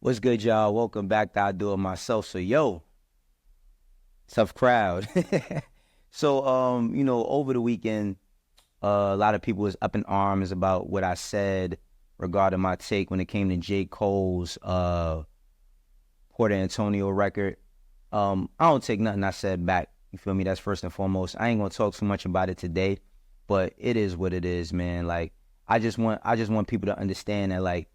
What's good, y'all? Welcome back to I Do It Myself. So, yo, tough crowd. Over the weekend, a lot of people was up in arms about what I said regarding my take when it came to J. Cole's Port Antonio record. I don't take nothing I said back. You feel me? That's first and foremost. I ain't gonna talk too much about it today, but it is what it is, man. Like, I just want people to understand that, like,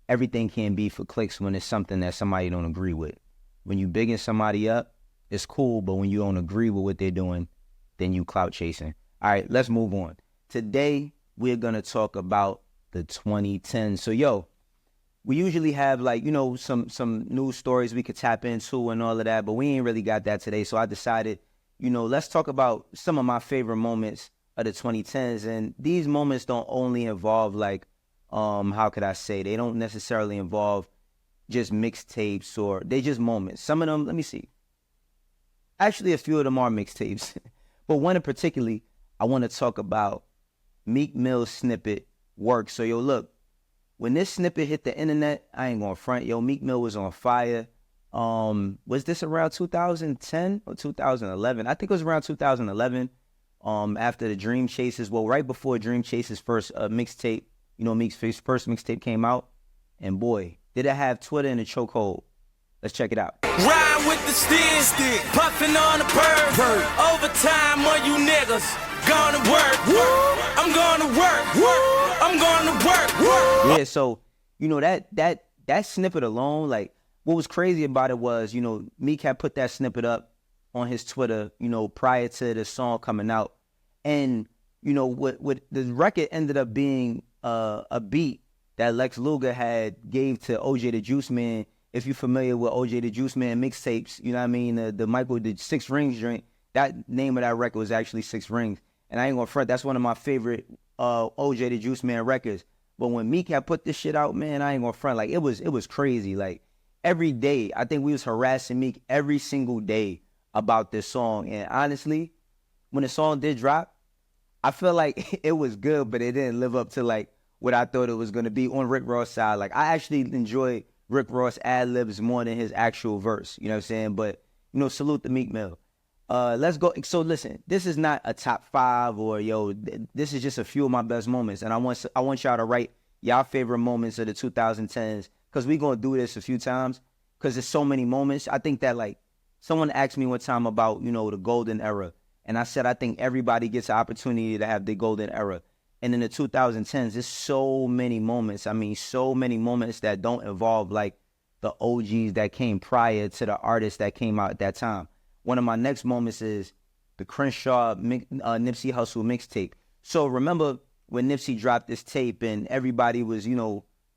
everything can be for clicks when it's something that somebody don't agree with. When you bigging somebody up, it's cool, but when you don't agree with what they're doing, then you clout chasing. All right, let's move on. Today, we're going to talk about the 2010s. So, yo, we usually have, like, some news stories we could tap into and all of that, but we ain't really got that today. So I decided, let's talk about some of my favorite moments of the 2010s. And these moments don't only involve, like, how could I say, they don't necessarily involve just mixtapes, or they just moments. Some of them, let me see. Actually, a few of them are mixtapes. But one in particularly, I want to talk about Meek Mill Snippet Work. So, yo, look, when this snippet hit the internet, I ain't gonna front. Yo, Meek Mill was on fire. Was this around 2010 or 2011? I think it was around 2011. After the Dream Chasers, well, right before Dream Chasers' first mixtape. Meek's first mixtape came out, and boy, did it have Twitter in a chokehold. Let's check it out. Ride with the stick, puffin' on the perv. Overtime on you niggas, gonna work. I'm gonna work. I'm gonna work. Yeah, so that snippet alone, like, what was crazy about it was, Meek had put that snippet up on his Twitter, prior to the song coming out, and what the record ended up being a beat that Lex Luger had gave to OJ the Juice Man. If you're familiar with OJ the Juice Man mixtapes, you know what I mean? The 6 Rings drink, that name of that record was actually 6 Rings. And I ain't gonna front, that's one of my favorite OJ the Juice Man records. But when Meek had put this shit out, man, I ain't gonna front. Like, it was crazy. Like, every day, I think we was harassing Meek every single day about this song. And honestly, when the song did drop, I feel like it was good, but it didn't live up to, like, what I thought it was going to be on Rick Ross' side. Like, I actually enjoy Rick Ross' ad-libs more than his actual verse, you know what I'm saying? But, salute to Meek Mill. Let's go. So, listen, this is not a top 5 or, this is just a few of my best moments. And I want y'all to write y'all favorite moments of the 2010s, because we're going to do this a few times, because there's so many moments. I think that, like, someone asked me one time about, the golden era. And I said, I think everybody gets an opportunity to have the golden era. And in the 2010s, there's so many moments. I mean, so many moments that don't involve, like, the OGs that came prior to the artists that came out at that time. One of my next moments is the Crenshaw Nipsey Hussle mixtape. So remember when Nipsey dropped this tape and everybody was,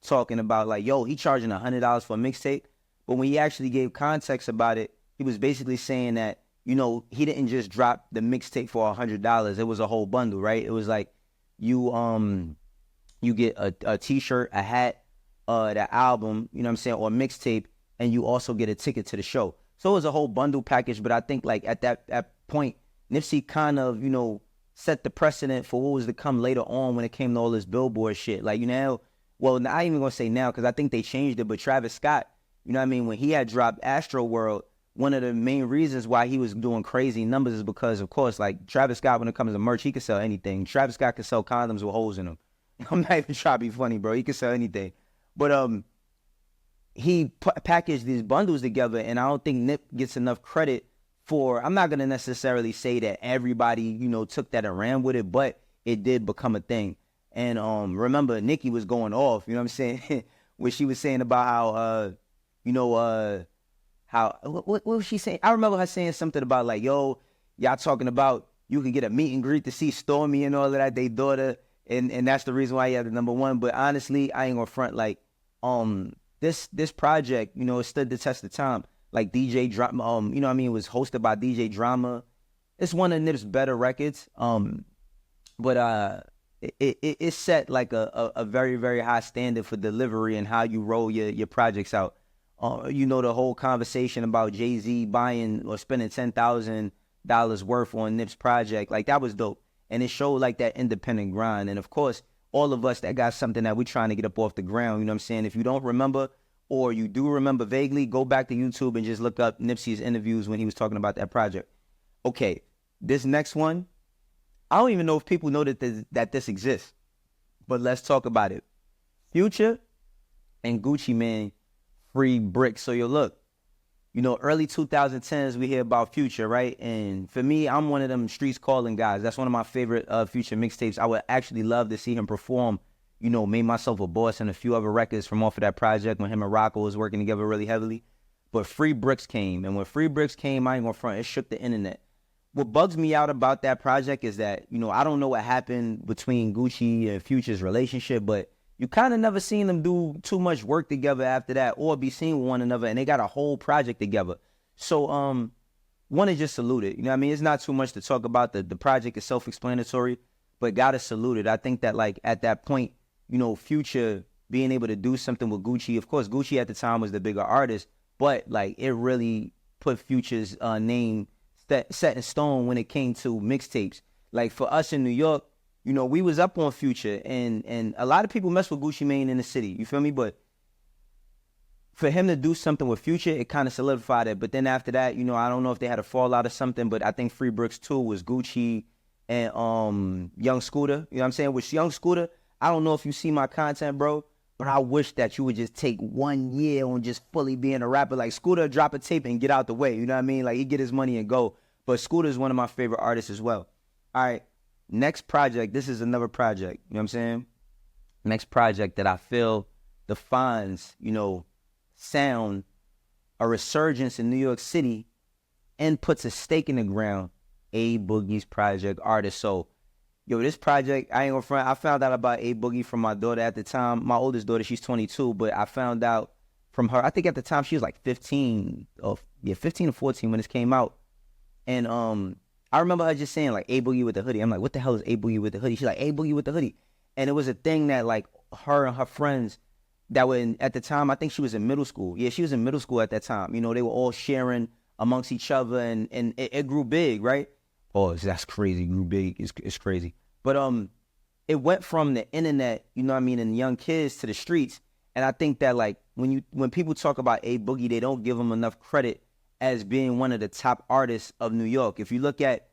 talking about, like, yo, he charging $100 for a mixtape. But when he actually gave context about it, he was basically saying that, he didn't just drop the mixtape for $100. It was a whole bundle, right? It was like you get a t-shirt, a hat, the album, you know what I'm saying, or a mixtape, and you also get a ticket to the show. So it was a whole bundle package, but I think, like, at that point, Nipsey kind of, set the precedent for what was to come later on when it came to all this Billboard shit. Like, well, I ain't even gonna say now, because I think they changed it, but Travis Scott, you know what I mean, when he had dropped Astro World, one of the main reasons why he was doing crazy numbers is because, of course, like, Travis Scott, when it comes to merch, he could sell anything. Travis Scott could sell condoms with holes in them. I'm not even trying to be funny, bro. He could sell anything. But he packaged these bundles together, and I don't think Nip gets enough credit for, I'm not going to necessarily say that everybody, took that and ran with it, but it did become a thing. And remember, Nicki was going off, you know what I'm saying? When she was saying about how, what was she saying? I remember her saying something about, like, yo, y'all talking about you can get a meet and greet to see Stormy and all of that, they daughter, and that's the reason why you have the #1. But honestly, I ain't gonna front, like, this project, it stood the test of time. Like, DJ Drama, it was hosted by DJ Drama. It's one of Nip's better records. But it set, like, a very, very high standard for delivery and how you roll your projects out. The whole conversation about Jay-Z buying or spending $10,000 worth on Nip's project, like, that was dope. And it showed, like, that independent grind. And of course, all of us that got something that we're trying to get up off the ground, you know what I'm saying? If you don't remember, or you do remember vaguely, go back to YouTube and just look up Nipsey's interviews when he was talking about that project. Okay, this next one, I don't even know if people know that this exists, but let's talk about it. Future and Gucci Mane free bricks. So yo, look, you know, early 2010s, we hear about Future, right? And for me, I'm one of them streets calling guys. That's one of my favorite Future mixtapes. I would actually love to see him perform, you know, Made Myself a Boss and a few other records from off of that project when him and Rocco was working together really heavily. But Free Bricks came. And when Free Bricks came, I ain't gonna front, it shook the internet. What bugs me out about that project is that, you know, I don't know what happened between Gucci and Future's relationship, but you kind of never seen them do too much work together after that or be seen with one another, and they got a whole project together. So, want to just salute it. You know what I mean? It's not too much to talk about. The project is self-explanatory, but gotta salute it. I think that, like, at that point, you know, Future being able to do something with Gucci, of course, Gucci at the time was the bigger artist, but, like, it really put Future's name set in stone when it came to mixtapes. Like, for us in New York, you know, we was up on Future, and a lot of people mess with Gucci Mane in the city. You feel me? But for him to do something with Future, it kind of solidified it. But then after that, you know, I don't know if they had a fallout or something, but I think Free Bricks 2 was Gucci and Young Scooter. You know what I'm saying? With Young Scooter, I don't know if you see my content, bro, but I wish that you would just take 1 year on just fully being a rapper. Like, Scooter drop a tape and get out the way. You know what I mean? Like, he get his money and go. But Scooter is one of my favorite artists as well. All right. Next project, this is another project, you know what I'm saying? Next project that I feel defines, you know, sound, a resurgence in New York City, and puts a stake in the ground, A Boogie's project, Artist. So, yo, this project, I ain't gonna front, I found out about A Boogie from my daughter at the time. My oldest daughter, she's 22, but I found out from her, I think at the time she was like 15 or 14 when this came out. And I remember her just saying, like, A Boogie with the hoodie. I'm like, what the hell is A Boogie with the hoodie? She's like, A Boogie with the hoodie. And it was a thing that, like, her and her friends that were at the time, I think she was in middle school. Yeah, she was in middle school at that time. You know, they were all sharing amongst each other, and it grew big, right? Oh, that's crazy. It grew big. It's crazy. But it went from the internet, you know what I mean, and young kids to the streets. And I think that, like, when people talk about A Boogie, they don't give him enough credit as being one of the top artists of New York. If you look at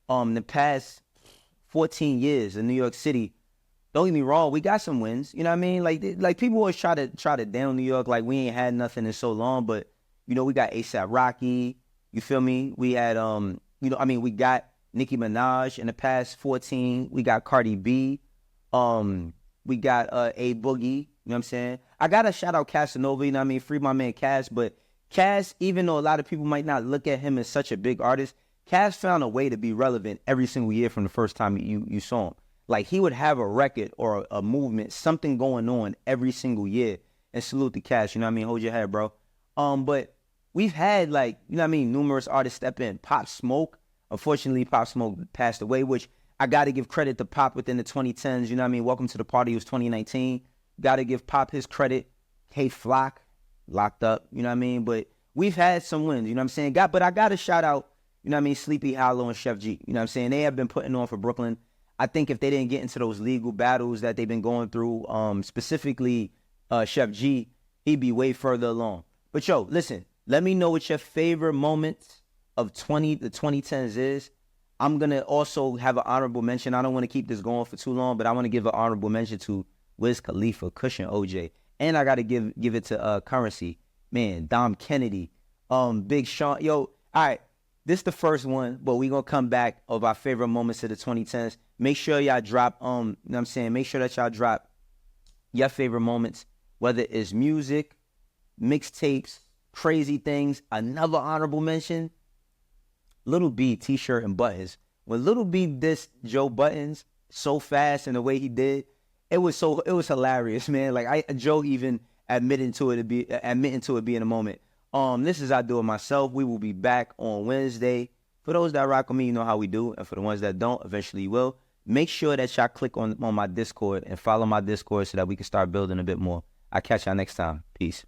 the past 14 years in New York City, don't get me wrong, we got some wins. You know what I mean? Like people always try to down New York, like we ain't had nothing in so long. But you know, we got A$AP Rocky. You feel me? We had you know, I mean, we got Nicki Minaj in the past 14. We got Cardi B. We got A Boogie. You know what I'm saying? I gotta shout out Casanova. You know what I mean? Free my man Cass, but Cass, even though a lot of people might not look at him as such a big artist, Cass found a way to be relevant every single year from the first time you saw him. Like, he would have a record or a movement, something going on every single year. And salute to Cass, you know what I mean? Hold your head, bro. But we've had, like, you know what I mean, numerous artists step in. Pop Smoke, unfortunately, Pop Smoke passed away, which I got to give credit to Pop within the 2010s. You know what I mean? Welcome to the Party was 2019. Got to give Pop his credit. Hey Flock, locked up, you know what I mean? But we've had some wins, you know what I'm saying? But I got to shout out, you know what I mean, Sleepy Hollow and Chef G. You know what I'm saying? They have been putting on for Brooklyn. I think if they didn't get into those legal battles that they've been going through, specifically Chef G, he'd be way further along. But yo, listen, let me know what your favorite moments of the 2010s is. I'm going to also have an honorable mention. I don't want to keep this going for too long, but I want to give an honorable mention to Wiz Khalifa, Cushion OJ. And I got to give it to Currency. Man, Dom Kennedy, Big Sean. Yo, all right, this the first one, but we going to come back of our favorite moments of the 2010s. Make sure y'all drop, you know what I'm saying? Make sure that y'all drop your favorite moments, whether it's music, mixtapes, crazy things. Another honorable mention, Lil B t-shirt and buttons. When Lil B dissed Joe Buttons so fast in the way he did, it was hilarious, man. Like Joe even admitting to it being a moment. This is I Do It Myself. We will be back on Wednesday. For those that rock with me, you know how we do. And for the ones that don't, eventually you will. Make sure that y'all click on my Discord and follow my Discord so that we can start building a bit more. I'll catch y'all next time. Peace.